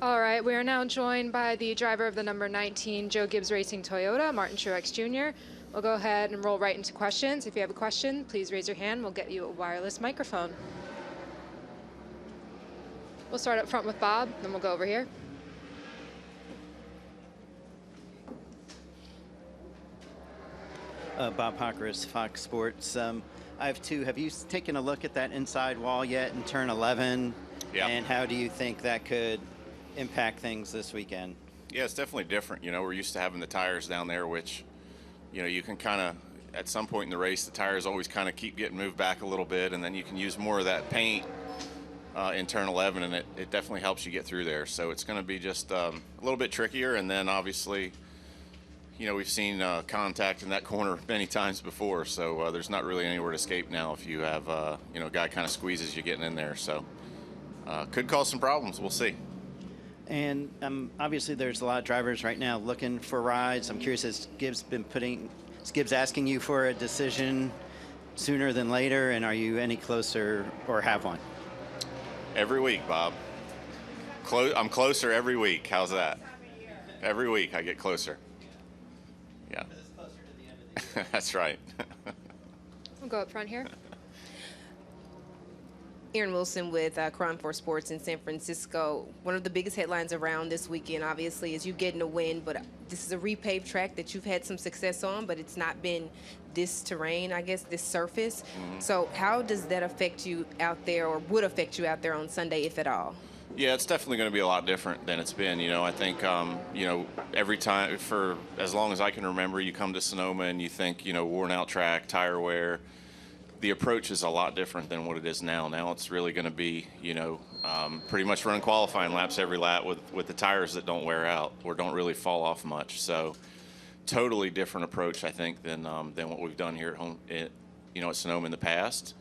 All right, we are now joined by the driver of the number 19 Joe Gibbs Racing Toyota, Martin Truex Jr. We'll go ahead and roll right into questions. If you have a question, please raise your hand. We'll get you a wireless microphone. We'll start up front with Bob, then we'll go over here. Bob Hockeris, Fox Sports. I have two. Have you taken a look at that inside wall yet in turn 11? Yeah. And how do you think that could impact things this weekend? Yeah, it's definitely different. You know, we're used to having the tires down there, which, you know, you can kind of, at some point in the race, the tires always kind of keep getting moved back a little bit, and then you can use more of that paint in turn 11, and it definitely helps you get through there. So it's going to be just a little bit trickier, and then obviously, you know, we've seen contact in that corner many times before, so there's not really anywhere to escape now if you have, you know, a guy kind of squeezes you getting in there. So could cause some problems. We'll see. And obviously there's a lot of drivers right now looking for rides. I'm curious, is Gibbs asking you for a decision sooner than later, and are you any closer or have one? Every week, Bob. I'm closer every week. How's that? Every week I get closer. Yeah. That's right. We'll go up front here. Aaron Wilson with Crime for Sports in San Francisco. One of the biggest headlines around this weekend, obviously, is you getting a win, but this is a repaved track that you've had some success on, but it's not been this terrain, I guess, this surface. Mm-hmm. So how does that affect you out there, or would affect you out there on Sunday, if at all? Yeah, it's definitely going to be a lot different than it's been. You know, I think, you know, every time, for as long as I can remember, you come to Sonoma and you think, you know, worn out track, tire wear. The approach is a lot different than what it is now. Now it's really going to be, you know, pretty much running qualifying laps every lap with the tires that don't wear out or don't really fall off much. So totally different approach, I think, than what we've done here at home, you know, at Sonoma in the past.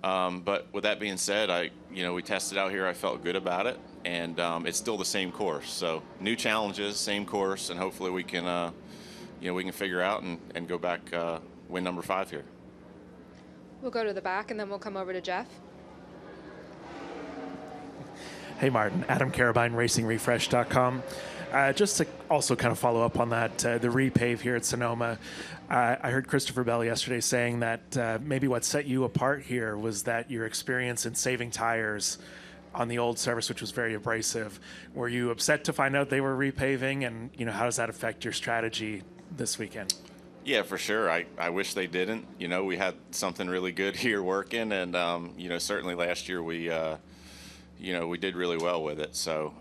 But with that being said, you know, we tested out here. I felt good about it, and it's still the same course. So new challenges, same course, and hopefully we can, you know, we can figure out and go back, win number 5 here. We'll go to the back, and then we'll come over to Jeff. Hey, Martin. Adam Carabine, RacingRefresh.com. Just to also kind of follow up on that, the repave here at Sonoma, I heard Christopher Bell yesterday saying that maybe what set you apart here was that your experience in saving tires on the old surface, which was very abrasive. Were you upset to find out they were repaving, and you know, how does that affect your strategy this weekend? Yeah, for sure. I wish they didn't. You know, we had something really good here working, and you know, certainly last year we you know, we did really well with it. So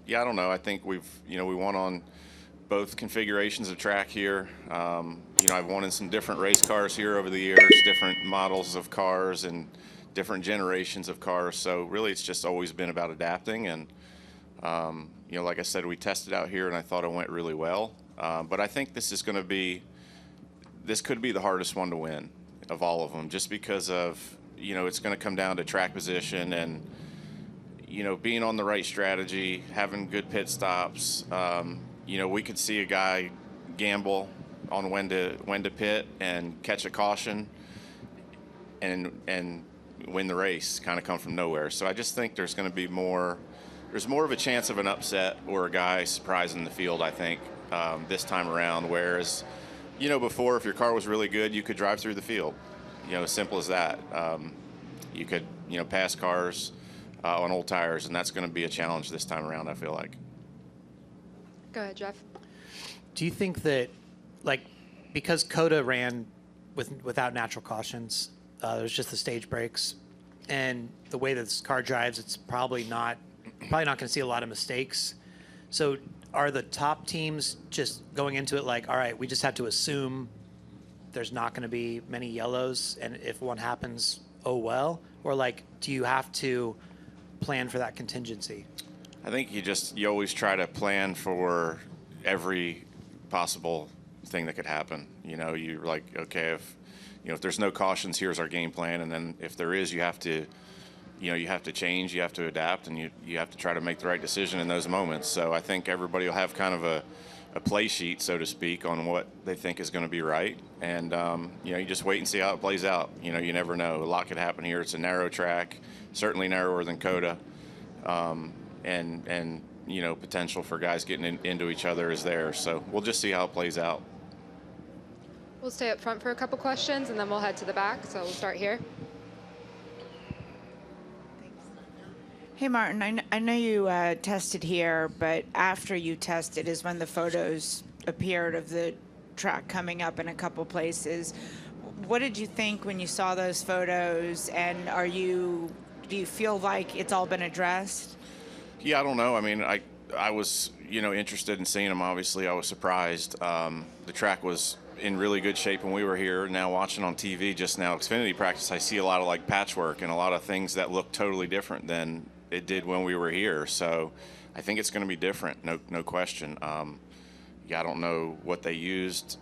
yeah, I don't know. I think you know, we won on both configurations of track here. You know, I've won in some different race cars here over the years, different models of cars and different generations of cars. So really, it's just always been about adapting. And you know, like I said, we tested out here, and I thought it went really well. But I think this could be the hardest one to win of all of them, just because of, you know, it's going to come down to track position and, you know, being on the right strategy, having good pit stops. You know, we could see a guy gamble on when to pit and catch a caution and win the race, kind of come from nowhere. So I just think there's going to be more of a chance of an upset or a guy surprising the field, I think, this time around, whereas, you know, before, if your car was really good, you could drive through the field. You know, as simple as that. You could, you know, pass cars on old tires, and that's going to be a challenge this time around, I feel like. Go ahead, Jeff. Do you think that, like, because COTA ran without natural cautions, there's just the stage breaks, and the way that this car drives, it's probably not going to see a lot of mistakes. So are the top teams just going into it like, all right, we just have to assume there's not going to be many yellows, and if one happens, oh well? Or, like, do you have to plan for that contingency? I think you always try to plan for every possible thing that could happen. You know, you're like, okay, if there's no cautions, here's our game plan, and then if there is, you have to change, you have to adapt, and you have to try to make the right decision in those moments. So I think everybody will have kind of a play sheet, so to speak, on what they think is going to be right. And, you know, you just wait and see how it plays out. You know, you never know. A lot could happen here. It's a narrow track, certainly narrower than COTA. And potential for guys getting into each other is there. So we'll just see how it plays out. We'll stay up front for a couple questions, and then we'll head to the back. So we'll start here. Hey, Martin, I know you tested here, but after you tested is when the photos appeared of the track coming up in a couple places. What did you think when you saw those photos, and do you feel like it's all been addressed? Yeah, I don't know. I mean, I was, interested in seeing them. Obviously, I was surprised. The track was in really good shape when we were here. Now watching on TV just now, Xfinity practice, I see a lot of patchwork and a lot of things that look totally different than it did when we were here. So I think it's going to be different, no question. I don't know what they used.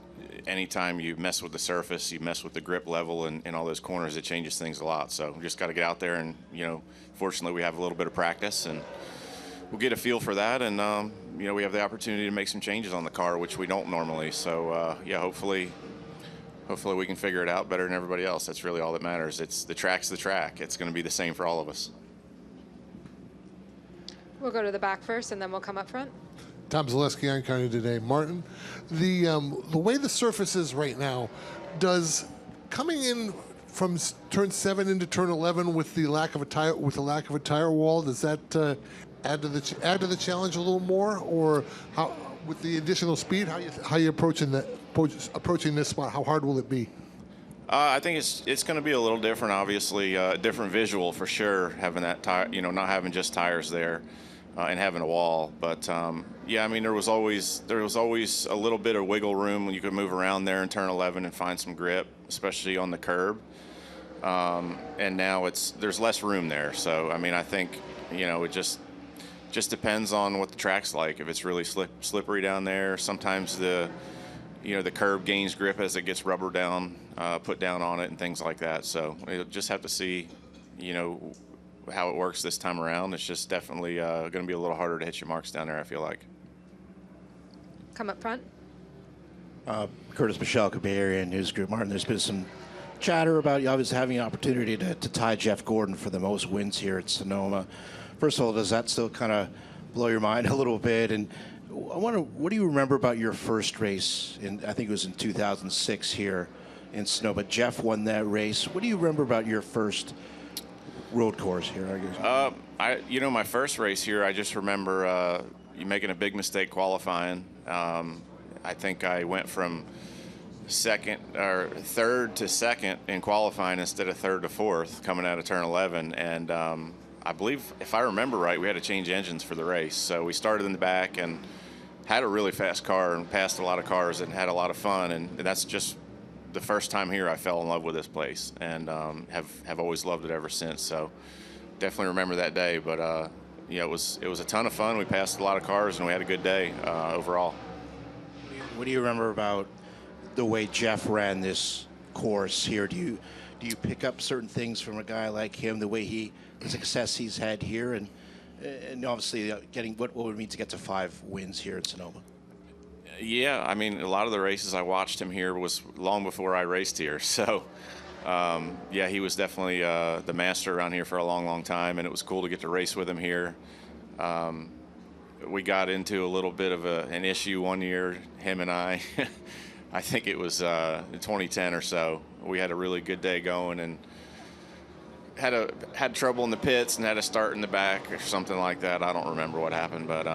Anytime you mess with the surface, you mess with the grip level and all those corners, it changes things a lot. So we just got to get out there and, fortunately we have a little bit of practice and we'll get a feel for that. And, we have the opportunity to make some changes on the car, which we don't normally. So, hopefully we can figure it out better than everybody else. That's really all that matters. The track's the track. It's going to be the same for all of us. We'll go to the back first, and then we'll come up front. Tom Zaleski on County Today. Martin, the way the surface is right now, does coming in from turn 7 into turn 11 with the lack of a tire wall, does that add to the challenge a little more, or how with the additional speed, how you approaching this spot? How hard will it be? I think it's going to be a little different. Obviously, different visual for sure. Having that tire, not having just tires there. And having a wall, but I mean, there was always a little bit of wiggle room when you could move around there in turn 11 and find some grip, especially on the curb. And now there's less room there. So I mean, I think it just depends on what the track's like. If it's really slippery down there, sometimes the curb gains grip as it gets rubber down, put down on it, and things like that. So you'll just have to see, how it works this time around. It's just definitely going to be a little harder to hit your marks down there, I feel like. Come up front. Curtis Michalka, Bay Area News Group. Martin, there's been some chatter about you obviously having an opportunity to tie Jeff Gordon for the most wins here at Sonoma. First of all, does that still kind of blow your mind a little bit? And I wonder, what do you remember about your first race? I think it was in 2006 here in Sonoma. Jeff won that race. What do you remember about your first road course here, I guess? My first race here, I just remember you making a big mistake qualifying. I think I went from third to second in qualifying instead of third to fourth coming out of turn 11. And I believe, if I remember right, we had to change engines for the race. So we started in the back and had a really fast car and passed a lot of cars and had a lot of fun. And that's just the first time here I fell in love with this place, and have always loved it ever since. So definitely remember that day. But it was a ton of fun. We passed a lot of cars and we had a good day overall. What do you remember about the way Jeff ran this course here? Do you pick up certain things from a guy like him, the success he's had here, and obviously getting what would it mean to get to 5 wins here in Sonoma? Yeah, I mean, a lot of the races I watched him here was long before I raced here. So, he was definitely the master around here for a long, long time, and it was cool to get to race with him here. We got into a little bit of an issue one year, him and I. I think it was in 2010 or so. We had a really good day going and had trouble in the pits and had to start in the back or something like that. I don't remember what happened, but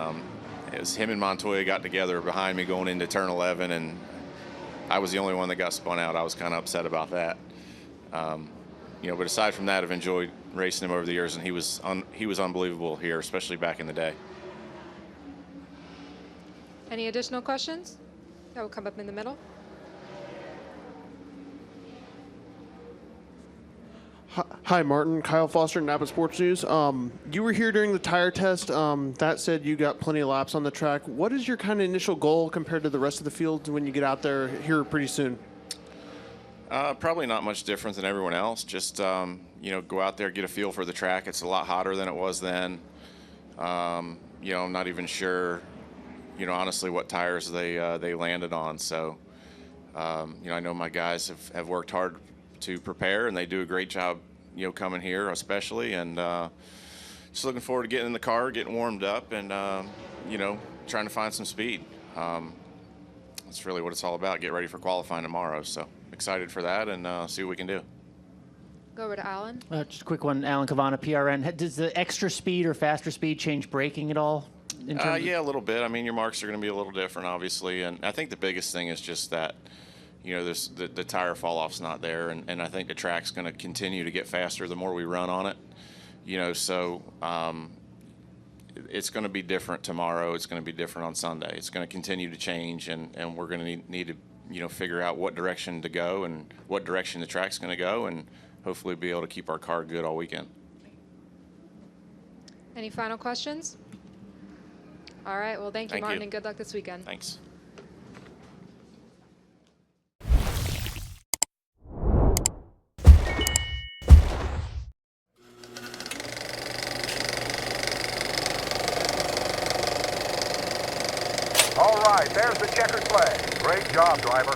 it was him and Montoya got together behind me going into turn 11, and I was the only one that got spun out. I was kind of upset about that. But aside from that, I've enjoyed racing him over the years, and he was unbelievable here, especially back in the day. Any additional questions? That will come up in the middle. Hi, Martin. Kyle Foster, Napa Sports News. You were here during the tire test. That said, you got plenty of laps on the track. What is your kind of initial goal compared to the rest of the field when you get out there here pretty soon? Probably not much different than everyone else. Just, go out there, get a feel for the track. It's a lot hotter than it was then. I'm not even sure, honestly, what tires they landed on. So, I know my guys have worked hard to prepare, and they do a great job, coming here especially. And, just looking forward to getting in the car, getting warmed up, and trying to find some speed. That's really what it's all about. Get ready for qualifying tomorrow. So excited for that, and see what we can do. Go over to Alan. Just a quick one, Alan Cavana, PRN. Does the extra speed or faster speed change braking at all? Yeah, a little bit. I mean, your marks are going to be a little different, obviously, and I think the biggest thing is just that, the tire fall off's not there, and I think the track's going to continue to get faster the more we run on it. So it's going to be different tomorrow. It's going to be different on Sunday. It's going to continue to change, and we're going to need to figure out what direction to go and what direction the track's going to go, and hopefully be able to keep our car good all weekend. Any final questions? All right. Well, thank you, Martin, and good luck this weekend. Thanks. All right, there's the checkered flag. Great job, driver.